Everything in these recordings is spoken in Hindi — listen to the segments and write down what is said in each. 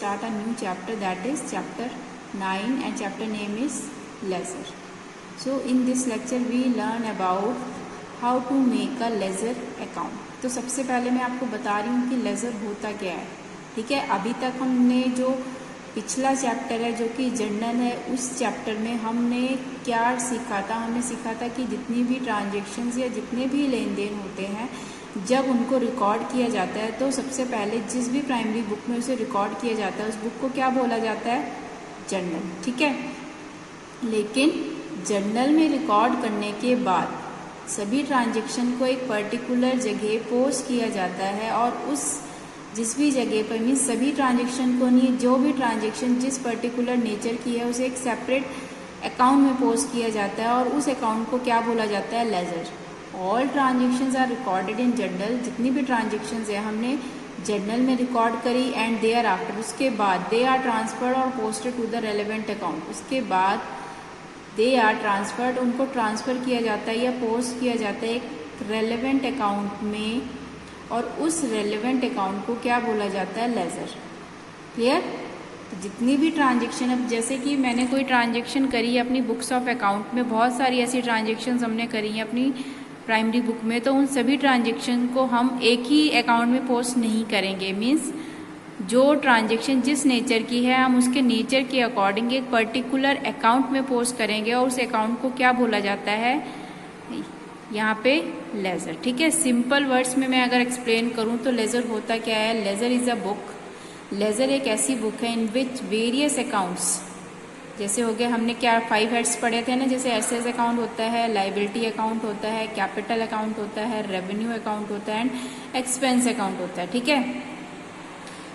start a new chapter, that is chapter 9, and chapter name is ledger. So in this lecture we learn about how to make a ledger account. तो सबसे पहले मैं आपको बता रही हूँ कि लेजर होता क्या है. ठीक है, अभी तक हमने जो पिछला चैप्टर है जो कि जर्नल है, उस चैप्टर में हमने क्या सीखा था. हमने सीखा था कि जितनी भी ट्रांजेक्शन्स या जितने भी लेन देन होते हैं, जब उनको रिकॉर्ड किया जाता है तो सबसे पहले जिस भी प्राइमरी बुक में उसे रिकॉर्ड किया जाता है उस बुक को क्या बोला जाता है, जर्नल. ठीक है, लेकिन जर्नल में रिकॉर्ड करने के बाद सभी ट्रांजेक्शन को एक पर्टिकुलर जगह पोस्ट किया जाता है, और उस जिस भी जगह पर मीन्स सभी ट्रांजेक्शन को नहीं, जो भी ट्रांजेक्शन जिस पर्टिकुलर नेचर की है उसे एक सेपरेट अकाउंट में पोस्ट किया जाता है, और उस अकाउंट को क्या बोला जाता है, ledger. All transactions are recorded in journal. जितनी भी ट्रांजेक्शन्स है हमने जर्नल में रिकॉर्ड करी, एंड देयर आफ्टर उसके बाद दे आर ट्रांसफर्ड और posted to the relevant account. उसके बाद दे आर ट्रांसफर्ड, उनको ट्रांसफ़र किया जाता है या पोस्ट किया जाता है एक रेलेवेंट अकाउंट में, और उस रेलेवेंट अकाउंट को क्या बोला जाता है, लेजर. क्लियर. तो जितनी भी ट्रांजेक्शन, अब जैसे कि मैंने कोई ट्रांजेक्शन करी है अपनी बुक्स ऑफ अकाउंट में, बहुत सारी ऐसी ट्रांजेक्शन्स हमने करी हैं अपनी प्राइमरी बुक में, तो उन सभी ट्रांजेक्शन को हम एक ही अकाउंट में पोस्ट नहीं करेंगे. मीन्स जो ट्रांजेक्शन जिस नेचर की है हम उसके नेचर के अकॉर्डिंग एक पर्टिकुलर अकाउंट में पोस्ट करेंगे, और उस अकाउंट को क्या बोला जाता है, यहाँ पे लेजर. ठीक है, सिंपल वर्ड्स में मैं अगर एक्सप्लेन करूँ तो लेजर होता क्या है. Ledger is a book. Ledger एक ऐसी बुक है इन विच वेरियस अकाउंट्स, जैसे हो गया हमने क्या 5 हेड्स पढ़े थे ना, जैसे एसेट्स अकाउंट होता है, लाइबिलिटी अकाउंट होता है, कैपिटल अकाउंट होता है, रेवेन्यू अकाउंट होता है, एंड एक्सपेंस अकाउंट होता है. ठीक है,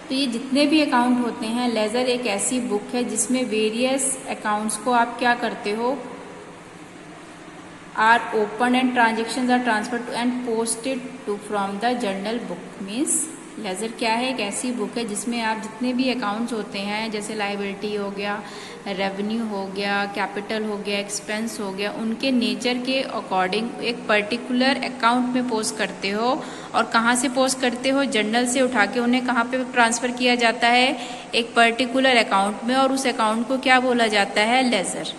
तो ये जितने भी अकाउंट होते हैं, लेजर एक ऐसी बुक है जिसमें वेरियस अकाउंट्स को आप क्या करते हो, are open and transactions are transferred and posted to from the journal book. Means ledger क्या है, एक ऐसी बुक है जिसमें आप जितने भी अकाउंट्स होते हैं, जैसे लाइबिलिटी हो गया, रेवेन्यू हो गया, कैपिटल हो गया, एक्सपेंस हो गया, उनके नेचर के अकॉर्डिंग एक पर्टिकुलर अकाउंट में पोस्ट करते हो. और कहाँ से पोस्ट करते हो, जर्नल से उठा के उन्हें कहाँ पे ट्रांसफ़र किया जाता है, एक पर्टिकुलर अकाउंट में, और उस अकाउंट को क्या बोला जाता है, लेजर.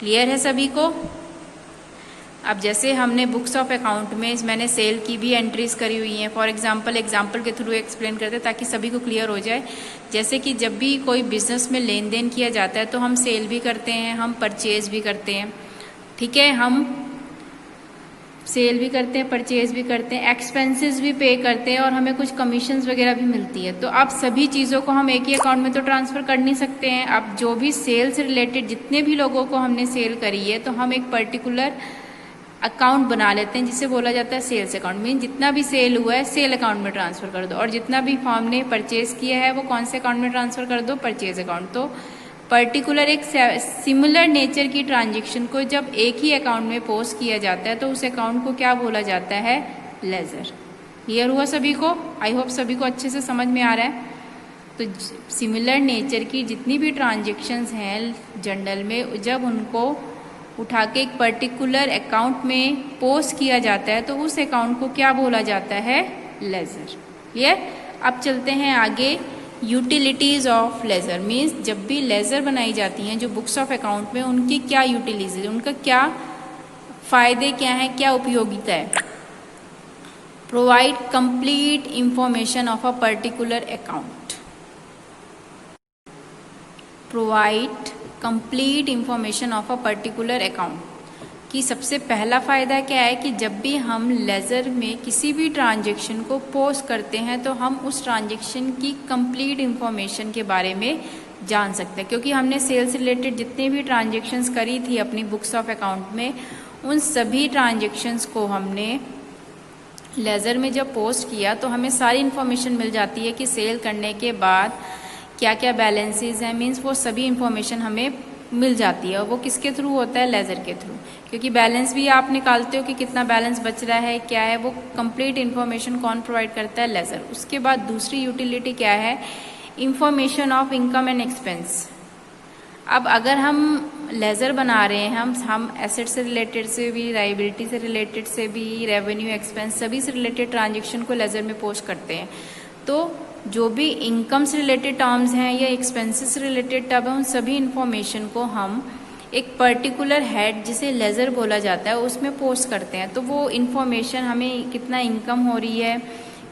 क्लियर है सभी को. अब जैसे हमने बुक्स ऑफ अकाउंट में मैंने सेल की भी एंट्रीज करी हुई हैं. फॉर एग्जांपल के थ्रू एक्सप्लेन करते हैं ताकि सभी को क्लियर हो जाए. जैसे कि जब भी कोई बिजनेस में लेन देन किया जाता है तो हम सेल भी करते हैं, हम परचेज भी करते हैं. ठीक है, हम सेल भी करते हैं, परचेज भी करते हैं, एक्सपेंसेस भी पे करते हैं, और हमें कुछ कमीशंस वगैरह भी मिलती है. तो अब सभी चीज़ों को हम एक ही अकाउंट में तो ट्रांसफ़र कर नहीं सकते हैं. अब जो भी सेल से रिलेटेड जितने भी लोगों को हमने सेल करी है तो हम एक पर्टिकुलर अकाउंट बना लेते हैं जिसे बोला जाता है सेल्स अकाउंट. मीन जितना भी सेल हुआ है सेल अकाउंट में ट्रांसफ़र कर दो, और जितना भी फॉर्म ने परचेज किया है वो कौन से अकाउंट में ट्रांसफ़र कर दो, परचेज अकाउंट. तो पर्टिकुलर एक सिमिलर नेचर की ट्रांजेक्शन को जब एक ही अकाउंट में पोस्ट किया जाता है तो उस अकाउंट को क्या बोला जाता है, लेजर. क्लियर हुआ सभी को. आई होप सभी को अच्छे से समझ में आ रहा है. तो सिमिलर नेचर की जितनी भी ट्रांजेक्शन्स हैं जर्नल में, जब उनको उठा के एक पर्टिकुलर अकाउंट में पोस्ट किया जाता है तो उस अकाउंट को क्या बोला जाता है, लेजर. क्लियर. अब चलते हैं आगे. Utilities of laser. मीन्स जब भी लेजर बनाई जाती हैं जो बुक्स ऑफ अकाउंट में, उनकी क्या यूटिलिटीज है, उनका क्या फ़ायदे क्या हैं, क्या उपयोगिता है. Provide complete information of a particular account. Provide complete information of a particular account की सबसे पहला फ़ायदा क्या है कि जब भी हम लेजर में किसी भी ट्रांजेक्शन को पोस्ट करते हैं तो हम उस ट्रांजेक्शन की कंप्लीट इंफॉर्मेशन के बारे में जान सकते हैं. क्योंकि हमने सेल से रिलेटेड जितने भी ट्रांजेक्शन्स करी थी अपनी बुक्स ऑफ अकाउंट में, उन सभी ट्रांजेक्शन्स को हमने लेजर में जब पोस्ट किया तो हमें सारी इन्फॉर्मेशन मिल जाती है कि सेल करने के बाद क्या क्या बैलेंसेस हैं. मीन्स वो सभी इन्फॉर्मेशन हमें मिल जाती है, और वो किसके थ्रू होता है, लेजर के थ्रू. क्योंकि बैलेंस भी आप निकालते हो कि कितना बैलेंस बच रहा है, क्या है, वो कंप्लीट इन्फॉर्मेशन कौन प्रोवाइड करता है, लेजर. उसके बाद दूसरी यूटिलिटी क्या है, information of income and expense. अब अगर हम लेजर बना रहे हैं, हम एसेट से रिलेटेड से भी, लाइबिलिटी से रिलेटेड से भी, रेवेन्यू, एक्सपेंस सभी से रिलेटेड ट्रांजेक्शन को लेजर में पोस्ट करते हैं, तो जो भी इनकम से रिलेटेड टर्म्स हैं या एक्सपेंसेस से रिलेटेड टर्म है, उन सभी इंफॉर्मेशन को हम एक पर्टिकुलर हेड जिसे लेजर बोला जाता है उसमें पोस्ट करते हैं। तो वो इन्फॉर्मेशन हमें कितना इनकम हो रही है,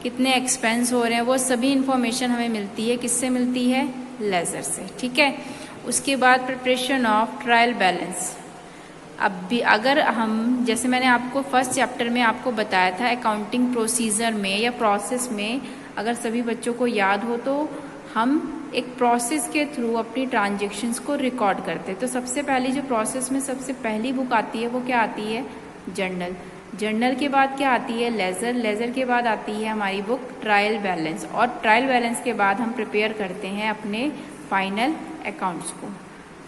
कितने एक्सपेंस हो रहे हैं, वो सभी इन्फॉर्मेशन हमें मिलती है, किससे मिलती है, लेजर से। ठीक है। उसके बाद प्रिपरेशन ऑफ ट्रायल बैलेंस। अब भी अगर हम, जैसे मैंने आपको फर्स्ट चैप्टर में आपको बताया था अकाउंटिंग प्रोसीजर में या प्रोसेस में, अगर सभी बच्चों को याद हो तो हम एक प्रोसेस के थ्रू अपनी ट्रांजेक्शन्स को रिकॉर्ड करते हैं। तो सबसे पहली जो प्रोसेस में सबसे पहली बुक आती है वो क्या आती है, जर्नल। जर्नल के बाद क्या आती है, लेजर। लेजर के बाद आती है हमारी बुक ट्रायल बैलेंस, और ट्रायल बैलेंस के बाद हम प्रिपेयर करते हैं अपने फाइनल अकाउंट्स को।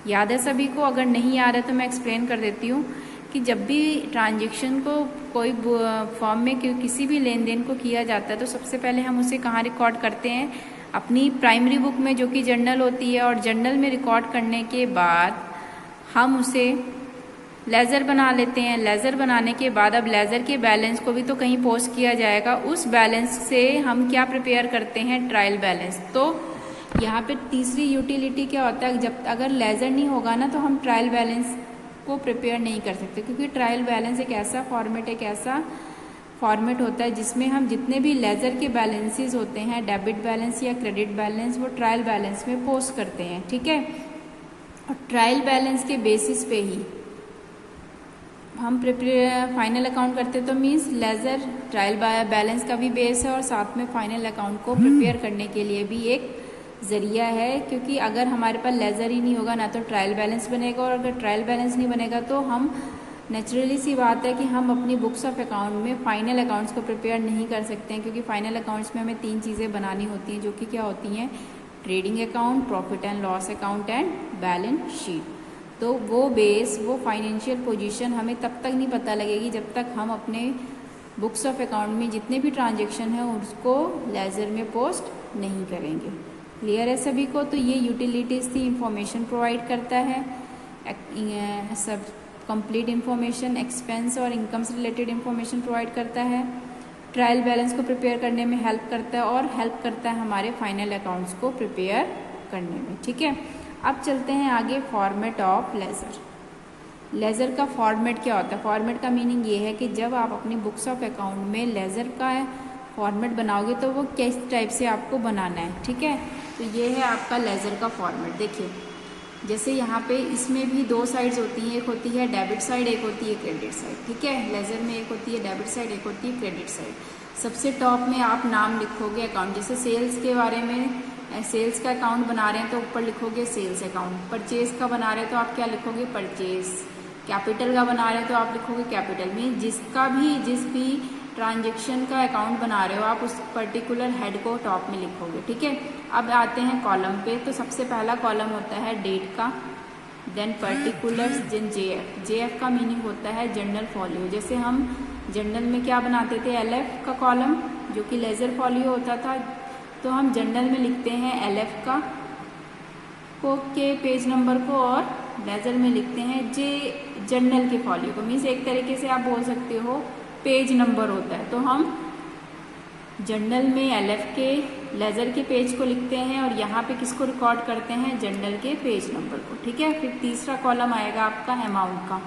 याद है सभी को? अगर नहीं याद है तो मैं एक्सप्लेन कर देती हूँ कि जब भी ट्रांजेक्शन को कोई फॉर्म में किसी भी लेन देन को किया जाता है तो सबसे पहले हम उसे कहाँ रिकॉर्ड करते हैं, अपनी प्राइमरी बुक में जो कि जर्नल होती है। और जर्नल में रिकॉर्ड करने के बाद हम उसे लेजर बना लेते हैं। लेजर बनाने के बाद अब लेजर के बैलेंस को भी तो कहीं पोस्ट किया जाएगा, उस बैलेंस से हम क्या प्रिपेयर करते हैं, ट्रायल बैलेंस। तो यहाँ पे तीसरी यूटिलिटी क्या होता है, जब अगर लेजर नहीं होगा ना तो हम ट्रायल बैलेंस को प्रिपेयर नहीं कर सकते, क्योंकि ट्रायल बैलेंस एक ऐसा फॉर्मेट होता है जिसमें हम जितने भी लेजर के बैलेंसेस होते हैं, डेबिट बैलेंस या क्रेडिट बैलेंस, वो ट्रायल बैलेंस में पोस्ट करते हैं। ठीक है। और ट्रायल बैलेंस के बेसिस पे ही हम फाइनल अकाउंट करते तो मीन्स लेजर ट्रायल बैलेंस का भी बेस है और साथ में फाइनल अकाउंट को प्रिपेयर करने के लिए भी एक ज़रिया है। क्योंकि अगर हमारे पास लेजर ही नहीं होगा ना तो ट्रायल बैलेंस बनेगा, और अगर ट्रायल बैलेंस नहीं बनेगा तो हम नेचुरली सी बात है कि हम अपनी बुक्स ऑफ अकाउंट में फाइनल अकाउंट्स को प्रिपेयर नहीं कर सकते हैं, क्योंकि फाइनल अकाउंट्स में हमें 3 चीज़ें बनानी होती हैं, जो कि क्या होती हैं, trading account, profit and loss account and balance sheet. तो वो फाइनेंशियल पोजीशन हमें तब तक नहीं पता लगेगी जब तक हम अपने बुक्स ऑफ अकाउंट में जितने भी ट्रांजेक्शन हैं उसको लेजर में पोस्ट नहीं करेंगे। क्लियर है सभी को? तो ये यूटिलिटीज़ थी, इंफॉर्मेशन प्रोवाइड करता है, सब कंप्लीट इंफॉर्मेशन, एक्सपेंस और इनकम से रिलेटेड इंफॉर्मेशन प्रोवाइड करता है, ट्रायल बैलेंस को प्रिपेयर करने में हेल्प करता है, और हेल्प करता है हमारे फाइनल अकाउंट्स को प्रिपेयर करने में। ठीक है। अब चलते हैं आगे, फॉर्मेट ऑफ लेजर। लेजर का फॉर्मेट क्या होता है? फॉर्मेट का मीनिंग ये है कि जब आप अपनी बुक्स ऑफ अकाउंट में लेजर का फॉर्मेट बनाओगे तो वो किस टाइप से आपको बनाना है। ठीक है। तो ये है आपका लेजर का फॉर्मेट। देखिए, जैसे यहाँ पे इसमें भी 2 साइड्स होती हैं, एक होती है डेबिट साइड, एक होती है क्रेडिट साइड। ठीक है। लेजर में एक होती है डेबिट साइड, एक होती है क्रेडिट साइड। सबसे टॉप में आप नाम लिखोगे अकाउंट, जैसे सेल्स के बारे में, सेल्स का अकाउंट बना रहे हैं तो ऊपर लिखोगे सेल्स अकाउंट। परचेज का बना रहे हैं तो आप क्या लिखोगे, परचेज। कैपिटल का बना रहे हैं तो आप लिखोगे कैपिटल। में जिस भी ट्रांजेक्शन का अकाउंट बना रहे हो आप उस पर्टिकुलर हेड को टॉप में लिखोगे। ठीक है। अब आते हैं कॉलम पे। तो सबसे पहला कॉलम होता है डेट का, then particulars, then JF. JF का मीनिंग होता है जर्नल फॉलियो। जैसे हम जर्नल में क्या बनाते थे, एलएफ का कॉलम, जो कि लेजर फॉलियो होता था, तो हम जर्नल में लिखते हैं एलएफ का के पेज नंबर को, और लेजर में लिखते हैं जर्नल के फॉलियो को। मीन्स एक तरीके से आप बोल सकते हो पेज नंबर होता है। तो हम जर्नल में एलएफ के, लेजर के पेज को लिखते हैं, और यहाँ पे किसको रिकॉर्ड करते हैं, जर्नल के पेज नंबर को। ठीक है। फिर तीसरा कॉलम आएगा आपका अमाउंट का,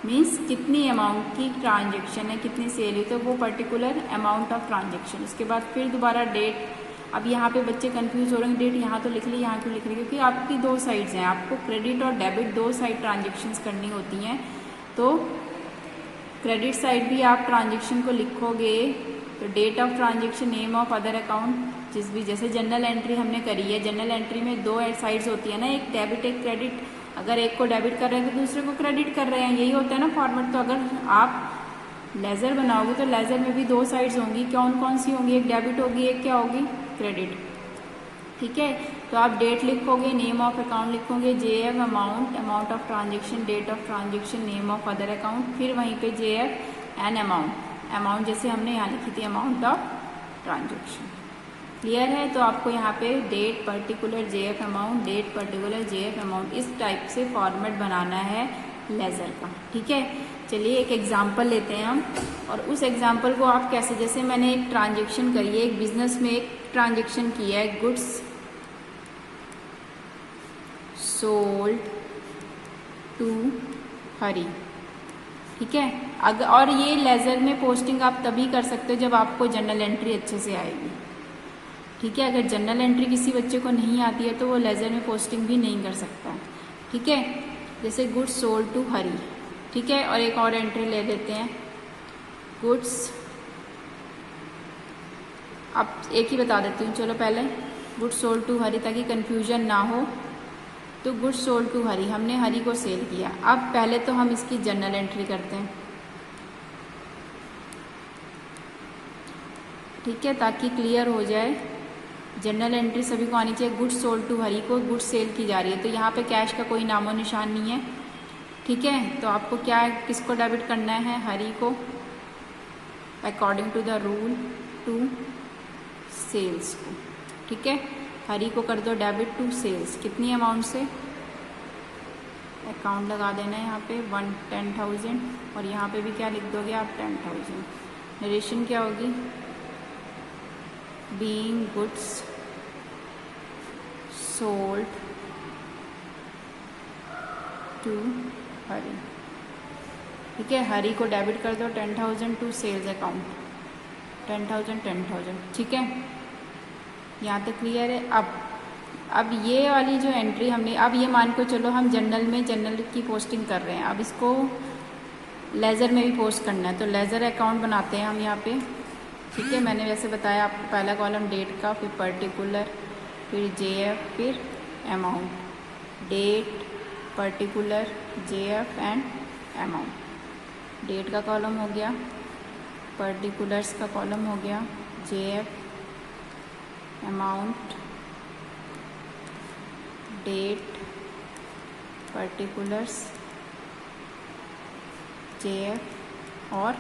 मीन्स कितनी अमाउंट की ट्रांजेक्शन है, कितनी सेल हुई, तो वो पर्टिकुलर अमाउंट ऑफ ट्रांजेक्शन। उसके बाद फिर दोबारा डेट। अब यहाँ पे बच्चे कंफ्यूज हो रहे हैं, डेट यहाँ तो लिख ली, यहाँ क्यों लिख रही, क्योंकि आपकी 2 साइड्स हैं, आपको क्रेडिट और डेबिट 2 साइड ट्रांजेक्शन्स करनी होती हैं। तो क्रेडिट साइड भी आप ट्रांजेक्शन को लिखोगे तो date of transaction, name of other account, जैसे जनरल एंट्री हमने करी है, जनरल एंट्री में 2 साइड्स होती है ना, एक डेबिट एक क्रेडिट। अगर एक को डेबिट कर रहे हैं तो दूसरे को क्रेडिट कर रहे हैं, यही होता है ना फॉर्मेट। तो अगर आप लेजर बनाओगे तो लेजर में भी 2 साइड्स होंगी। कौन सी होंगी, एक डेबिट होगी, एक क्या होगी, क्रेडिट। ठीक है। तो आप डेट लिखोगे, नेम ऑफ अकाउंट लिखोगे, JF amount, amount of transaction, date of transaction, name of other account, फिर वहीं पे जेएफ एंड अमाउंट जैसे हमने यहाँ लिखी थी अमाउंट ऑफ ट्रांजेक्शन। क्लियर है? तो आपको यहाँ पे date particular JF amount, date particular JF amount, इस टाइप से फॉर्मेट बनाना है लेजर का। ठीक है। चलिए एक एग्जांपल लेते हैं हम, और उस एग्जांपल को आप कैसे, जैसे मैंने एक ट्रांजैक्शन करी है, एक बिजनेस में एक ट्रांजैक्शन किया है, गुड्स सोल्ड टू हरी, ठीक है। अगर और ये लेज़र में पोस्टिंग आप तभी कर सकते हो जब आपको जर्नल एंट्री अच्छे से आएगी, ठीक है। अगर जर्नल एंट्री किसी बच्चे को नहीं आती है तो वो लेज़र में पोस्टिंग भी नहीं कर सकता है, ठीक है। जैसे गुड्स सोल्ड टू हरी, ठीक है। और एक और एंट्री ले लेते हैं, गुड्स, अब एक ही बता देती हूँ, चलो पहले गुड्स सोल्ड टू हरी ताकि कन्फ्यूजन ना हो। तो गुड्स सोल्ड टू हरी, हमने हरी को सेल किया। अब पहले तो हम इसकी जर्नल एंट्री करते हैं, ठीक है, ताकि क्लियर हो जाए। जर्नल एंट्री सभी को आनी चाहिए। गुड्स सोल्ड टू हरी को गुड्स सेल की जा रही है, तो यहाँ पे कैश का कोई नामो निशान नहीं है, ठीक है। तो आपको क्या है, किसको डेबिट करना है, हरी को, according to the rule to sales को, ठीक है। हरी को कर दो डेबिट टू सेल्स, कितनी अमाउंट से, अकाउंट लगा देना है यहाँ पे 10,000, और यहाँ पे भी क्या लिख दोगे आप, 10,000। नरेशन क्या होगी, बीइंग गुड्स सोल्ड टू हरी, ठीक है। हरी को डेबिट कर दो 10,000 टू सेल्स अकाउंट, 10,000, ठीक है। यहाँ तक क्लियर है। अब ये वाली जो एंट्री हमने, अब ये मान को चलो हम जर्नल की पोस्टिंग कर रहे हैं, अब इसको लेज़र में भी पोस्ट करना है, तो लेज़र अकाउंट बनाते हैं हम यहाँ पे, ठीक है। मैंने वैसे बताया आपको, पहला कॉलम डेट का, फिर पर्टिकुलर, फिर JF, फिर amount, date, particular, JF and amount. Date का कॉलम हो गया, पर्टिकुलर्स का कॉलम हो गया, JF, amount, date, particulars, JF और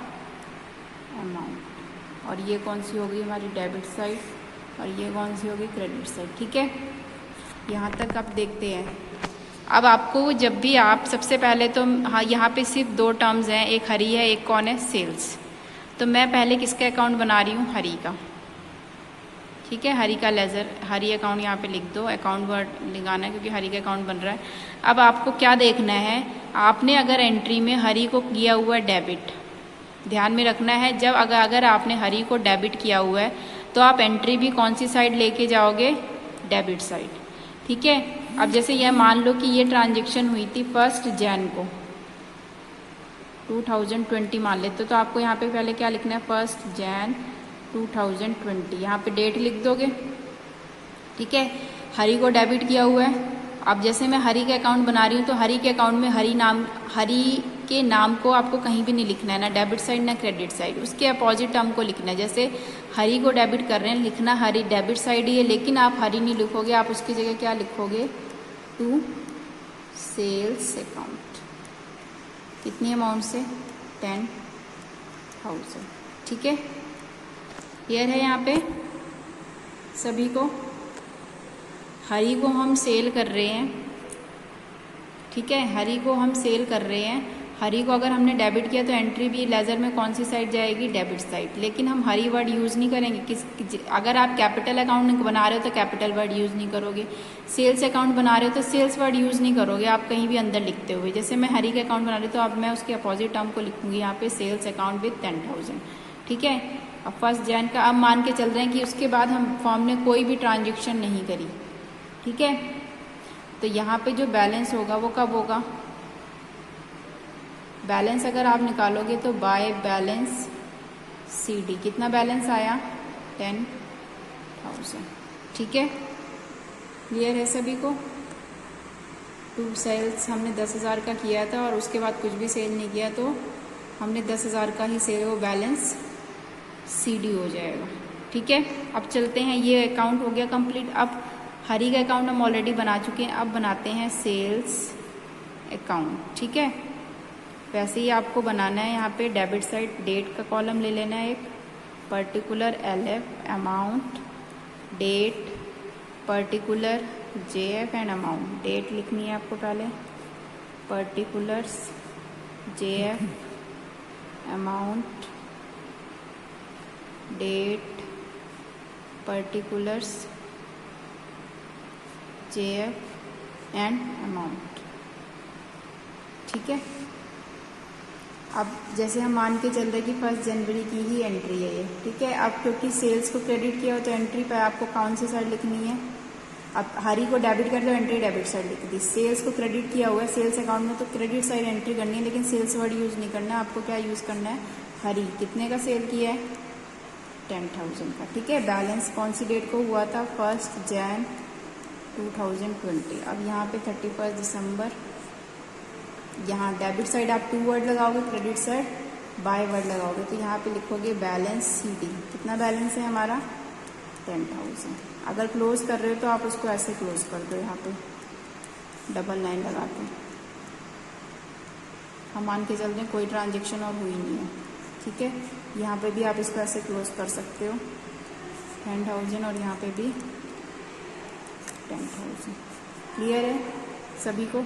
अमाउंट। और ये कौन सी होगी हमारी डेबिट साइड, और ये कौन सी होगी क्रेडिट साइड, ठीक है। यहाँ तक आप देखते हैं। अब आपको जब भी आप, सबसे पहले तो हाँ, यहाँ पे सिर्फ दो टर्म्स हैं, एक हरी है, एक कौन है, सेल्स। तो मैं पहले किसका अकाउंट बना रही हूँ, हरी का, ठीक है। हरी का लेज़र, हरी अकाउंट यहाँ पे लिख दो, अकाउंट वर्ड लगाना है क्योंकि हरी का अकाउंट बन रहा है। अब आपको क्या देखना है, आपने अगर एंट्री में हरी को किया हुआ डेबिट, ध्यान में रखना है, जब अगर आपने हरी को डेबिट किया हुआ है तो आप एंट्री भी कौन सी साइड लेके जाओगे, डेबिट साइड, ठीक है। अब जैसे यह मान लो कि ये ट्रांजेक्शन हुई थी 1 जनवरी को, 2020 मान लेते, तो आपको यहाँ पे पहले क्या लिखना है, 1 जनवरी 2020, यहाँ पे डेट लिख दोगे, ठीक है। हरी को डेबिट किया हुआ है। अब जैसे मैं हरी के अकाउंट बना रही हूँ, तो हरी के अकाउंट में हरी के नाम को आपको कहीं भी नहीं लिखना है, ना डेबिट साइड ना क्रेडिट साइड, उसके अपोजिट टर्म को लिखना है। जैसे हरी को डेबिट कर रहे हैं, लिखना हरी डेबिट साइड ही है, लेकिन आप हरी नहीं लिखोगे, आप उसकी जगह क्या लिखोगे, टू सेल्स अकाउंट, कितनी अमाउंट से, 10,000, ठीक है। क्लियर है यहाँ पे सभी को। हरी को हम सेल कर रहे हैं, ठीक है, हरी को हम सेल कर रहे हैं। हरी को अगर हमने डेबिट किया तो एंट्री भी लेज़र में कौन सी साइड जाएगी, डेबिट साइड। लेकिन हम हरी वर्ड यूज़ नहीं करेंगे। अगर आप कैपिटल अकाउंट बना रहे हो तो कैपिटल वर्ड यूज़ नहीं करोगे, सेल्स अकाउंट बना रहे हो तो सेल्स वर्ड यूज़ नहीं करोगे आप कहीं भी अंदर लिखते हुए। जैसे मैं हरी का अकाउंट बना रही हूँ तो अब मैं उसके अपोजिट टर्म को लिखूँगी यहाँ पे, सेल्स अकाउंट विद 10,000, ठीक है। अब 1 जनवरी का अब मान के चल रहे हैं कि उसके बाद हम फॉर्म ने कोई भी ट्रांजेक्शन नहीं करी, ठीक है। तो यहाँ पे जो बैलेंस होगा वो कब होगा, बैलेंस अगर आप निकालोगे तो बाय बैलेंस CD, कितना बैलेंस आया, 10,000, ठीक है। क्लियर है सभी को। 2 सेल्स हमने 10,000 का किया था और उसके बाद कुछ भी सेल नहीं किया, तो हमने 10,000 का ही सेल, वो बैलेंस CD हो जाएगा, ठीक है। अब चलते हैं, ये अकाउंट हो गया कंप्लीट। अब हरी का अकाउंट हम ऑलरेडी बना चुके हैं, अब बनाते हैं सेल्स अकाउंट, ठीक है। वैसे ही आपको बनाना है, यहाँ पे डेबिट साइड डेट का कॉलम ले लेना है, एक particular LF, amount, date, particular, JF and amount. Date लिखनी है आपको पहले, particulars, JF amount, date, particulars, JF and amount। ठीक है। अब जैसे हम मान के चल रहे कि 1 जनवरी की ही एंट्री है ये, ठीक है। अब क्योंकि सेल्स को क्रेडिट किया हो तो एंट्री पर आपको कौन सी साइड लिखनी है? अब हरी को डेबिट कर दो, एंट्री डेबिट साइड लिख दी। सेल्स को क्रेडिट किया हुआ है सेल्स अकाउंट में, तो क्रेडिट साइड एंट्री करनी है, लेकिन सेल्स वर्ड यूज़ नहीं करना है। आपको क्या यूज़ करना है? हरी कितने का सेल किया है? 10,000 का, ठीक है। बैलेंस कौन सी डेट को हुआ था? 1 Jan 2020। अब यहाँ पे 31 दिसंबर, यहाँ डेबिट साइड आप 2 वर्ड लगाओगे, क्रेडिट साइड बाय वर्ड लगाओगे, तो यहाँ पे लिखोगे बैलेंस CD। कितना बैलेंस है हमारा? 10,000। अगर क्लोज कर रहे हो तो आप उसको ऐसे क्लोज कर दो, यहाँ पे डबल लाइन लगा के। हम मान के चल रहे हैं कोई ट्रांजेक्शन और हुई नहीं है, ठीक है। यहाँ पे भी आप इसको ऐसे क्लोज कर सकते हो 10,000, और यहाँ पे भी 10,000। क्लियर है सभी को?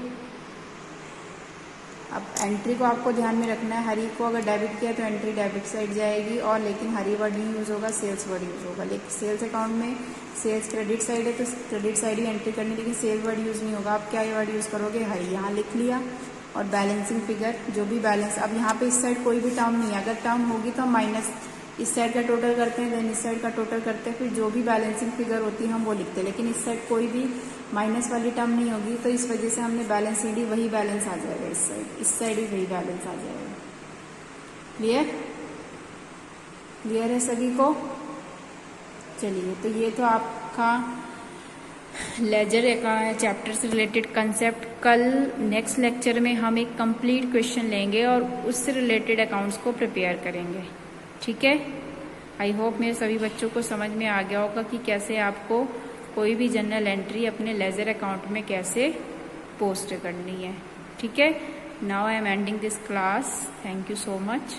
अब एंट्री को आपको ध्यान में रखना है। हरी को अगर डेबिट किया तो एंट्री डेबिट साइड जाएगी, और लेकिन हरी वर्ड नहीं यूज़ होगा, सेल्स वर्ड यूज़ होगा। लेकिन सेल्स अकाउंट में सेल्स क्रेडिट साइड है तो क्रेडिट साइड ही एंट्री करनी, लेकिन सेल वर्ड यूज़ नहीं होगा। आप क्या ये वर्ड यूज़ करोगे? हरी। यहाँ लिख लिया। और बैलेंसिंग फिगर, जो भी बैलेंस, अब यहाँ पे इस साइड कोई भी टर्म नहीं है। अगर टर्म होगी तो हम माइनस इस साइड का टोटल करते हैं, देन इस साइड का टोटल करते हैं, फिर जो भी बैलेंसिंग फिगर होती है हम वो लिखते हैं। लेकिन इस साइड कोई भी माइनस वाली टर्म नहीं होगी, तो इस वजह से हमने बैलेंस CD वही बैलेंस आ जाएगा, इस साइड ही वही बैलेंस आ जाएगा। क्लियर? क्लियर है सभी को? चलिए, तो ये तो आपका लेजर चैप्टर से रिलेटेड कंसेप्ट। कल नेक्स्ट लेक्चर में हम एक कंप्लीट क्वेश्चन लेंगे और उससे रिलेटेड अकाउंट्स को प्रिपेयर करेंगे, ठीक है। आई होप मेरे सभी बच्चों को समझ में आ गया होगा कि कैसे आपको कोई भी जनरल एंट्री अपने लेजर अकाउंट में कैसे पोस्ट करनी है, ठीक है। Now I am ending this class. Thank you so much.